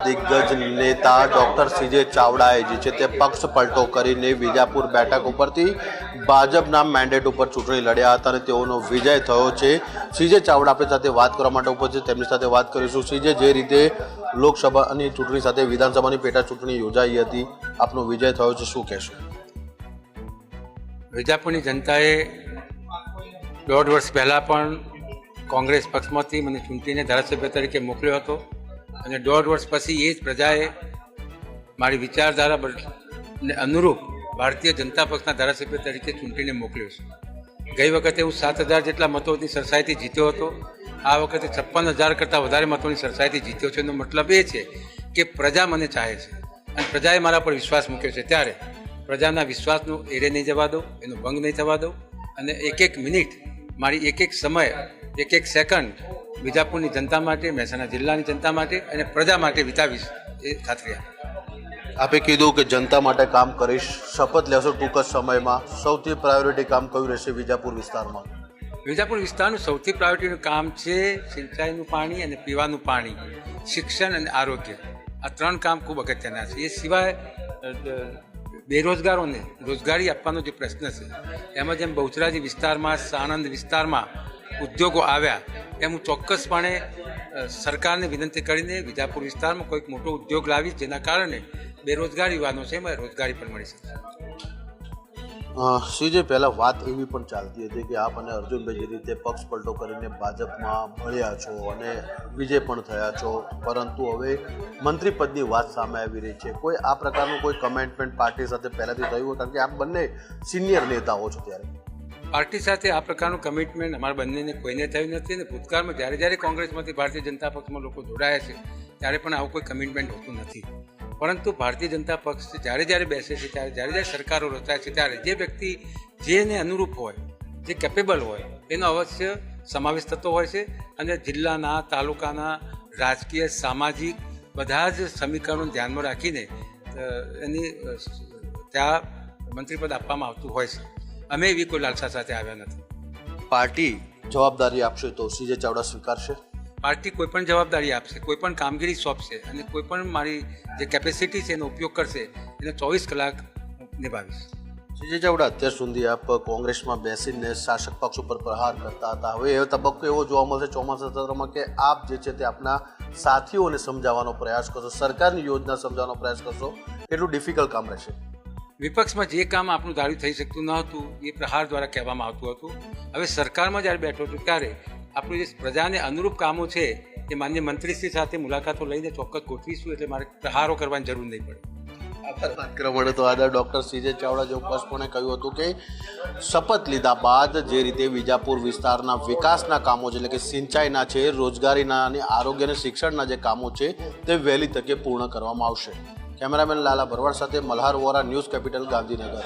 દિગ્ગજ નેતા doctor CJ ચાવડાએ જે છે તે પક્ષ પલટો કરીને વિજાપુર બેઠક ઉપરથી ભાજપના મેન્ડેટ ઉપર ચૂંટણી લડ્યા હતા અને તેઓનો વિજય થયો છે. સીજે ચાવડા આપણી સાથે વાત કરવા માટે ઉપસ્થિત, તેમની સાથે વાત કરીશું. સીજે, જે રીતે લોકસભાની ચૂંટણી સાથે વિધાનસભાની પેટા ચૂંટણી યોજાઈ હતી, આપનો વિજય થયો છે, શું કહેશો? વિજાપુરની જનતાએ 1.5 વર્ષ પહેલાં પણ કોંગ્રેસ પક્ષમાંથી મને ચૂંટીને ધારાસભ્ય તરીકે મોકલ્યો હતો અને 1.5 વર્ષ પછી એ જ પ્રજાએ મારી વિચારધારાને અનુરૂપ ભારતીય જનતા પક્ષના ધારાસભ્ય તરીકે ચૂંટીને મોકલ્યો છે. ગઈ વખતે હું 7,000 જેટલા મતોની સરસાઈથી જીત્યો હતો. આ વખતે 56,000 કરતાં વધારે મતોની સરસાઈથી જીત્યો છે. એનો મતલબ એ છે કે પ્રજા મને ચાહે છે અને પ્રજાએ મારા પર વિશ્વાસ મૂક્યો છે. ત્યારે પ્રજાના વિશ્વાસનો એરે નહીં જવા દો, એનો ભંગ નહીં થવા દો અને એક મિનિટ, મારી એક સમય, એક સેકન્ડ વિજાપુરની જનતા માટે, મહેસાણા જિલ્લાની જનતા માટે અને પ્રજા માટે વિતાવીશ, એ ખાતરી આપે. આપે કીધું કે જનતા માટે કામ કરીશ, શપથ લેશો ટૂંક જ સમયમાં. સૌથી પ્રાયોરિટી કામ કયું રહેશે વિજાપુર વિસ્તારમાં? વિજાપુર વિસ્તારનું સૌથી પ્રાયોરિટીનું કામ છે સિંચાઈનું પાણી અને પીવાનું પાણી, શિક્ષણ અને આરોગ્ય. આ 3 કામ ખૂબ અગત્યના છે. એ સિવાય બેરોજગારોને રોજગારી આપવાનો જે પ્રશ્ન છે, એમાં જેમ બહુચરાજી વિસ્તારમાં, સાણંદ વિસ્તારમાં ઉદ્યોગો આવ્યા, એમ હું ચોક્કસપણે સરકારને વિનંતી કરીને વિજાપુર વિસ્તારમાં કોઈક મોટો ઉદ્યોગ લાવીશ, જેના કારણે બેરોજગાર યુવાનો છે એમાં રોજગારી પણ મળી શકે. સીજે, પહેલાં વાત એવી પણ ચાલતી હતી કે આપ અને અર્જુનભાઈ જે રીતે પક્ષ પલટો કરીને ભાજપમાં મળ્યા છો અને વિજય પણ થયા છો, પરંતુ હવે મંત્રી પદની વાત સામે આવી રહી છે. કોઈ આ પ્રકારનું કોઈ કમિટમેન્ટ પાર્ટી સાથે પહેલાંથી થયું હોય? કારણ કે આપ બંને સિનિયર નેતાઓ છો. ત્યારે પાર્ટી સાથે આ પ્રકારનું કમિટમેન્ટ અમારા બંનેને કોઈને થયું નથી અને ભૂતકાળમાં જ્યારે કોંગ્રેસમાંથી ભારતીય જનતા પક્ષમાં લોકો જોડાયા છે ત્યારે પણ આવું કોઈ કમિટમેન્ટ હોતું નથી. પરંતુ ભારતીય જનતા પક્ષ જ્યારે બેસે છે, જ્યારે સરકારો રચાય છે, ત્યારે જે વ્યક્તિ જેને અનુરૂપ હોય, જે કેપેબલ હોય, એનો અવશ્ય સમાવેશ થતો હોય છે અને જિલ્લાના, તાલુકાના, રાજકીય, સામાજિક બધા જ સમીકરણો ધ્યાનમાં રાખીને એની ત્યાં મંત્રીપદ આપવામાં આવતું હોય છે. અમે એવી કોઈ લાલસા સાથે આવ્યા નથી. પાર્ટી જવાબદારી આપશે તો સીજે ચાવડા સ્વીકારશે? પાર્ટી કોઈ પણ જવાબદારી આપશે, કોઈ પણ કામગીરી સોંપશે અને કોઈ પણ મારી જે કેપેસિટી છે એનો ઉપયોગ કરશે, એને 24 કલાક નિભાવીશ. સીજે ચાવડા, અત્યાર સુધી આપ કોંગ્રેસમાં બેસીને શાસક પક્ષ ઉપર પ્રહાર કરતા હતા. હવે એ તબક્કો એવો જોવા મળશે ચોમાસા સત્રમાં કે આપ જે છે તે આપના સાથીઓને સમજાવવાનો પ્રયાસ કરશો, સરકારની યોજના સમજાવવાનો પ્રયાસ કરશો. કેટલું ડિફિકલ્ટ કામ રહેશે? વિપક્ષમાં જે કામ આપણું ધાર્યું થઈ શકતું ન હતું એ પ્રહાર દ્વારા કહેવામાં આવતું હતું. હવે સરકારમાં જ્યારે બેઠો છું ત્યારે આપણું જે પ્રજાને અનુરૂપ કામો છે એ માન્ય મંત્રીશ્રી સાથે મુલાકાતો લઈને ચોક્કસ ગોઠવીશું, એટલે મારે પ્રહારો કરવાની જરૂર નહીં પડે. આભાર વાત કરવા માટે. તો આદર ડૉક્ટર સીજે ચાવડા જે સ્પષ્ટપણે કહ્યું હતું કે શપથ લીધા બાદ જે રીતે વિજાપુર વિસ્તારના વિકાસના કામો છે, એટલે કે સિંચાઈના છે, રોજગારીના અને આરોગ્ય અને શિક્ષણના જે કામો છે તે વહેલી તકે પૂર્ણ કરવામાં આવશે. કેમેરામેન લાલા ભરવાડ સાથે મલ્હાર વોરા, ન્યૂઝ કેપિટલ, ગાંધીનગર.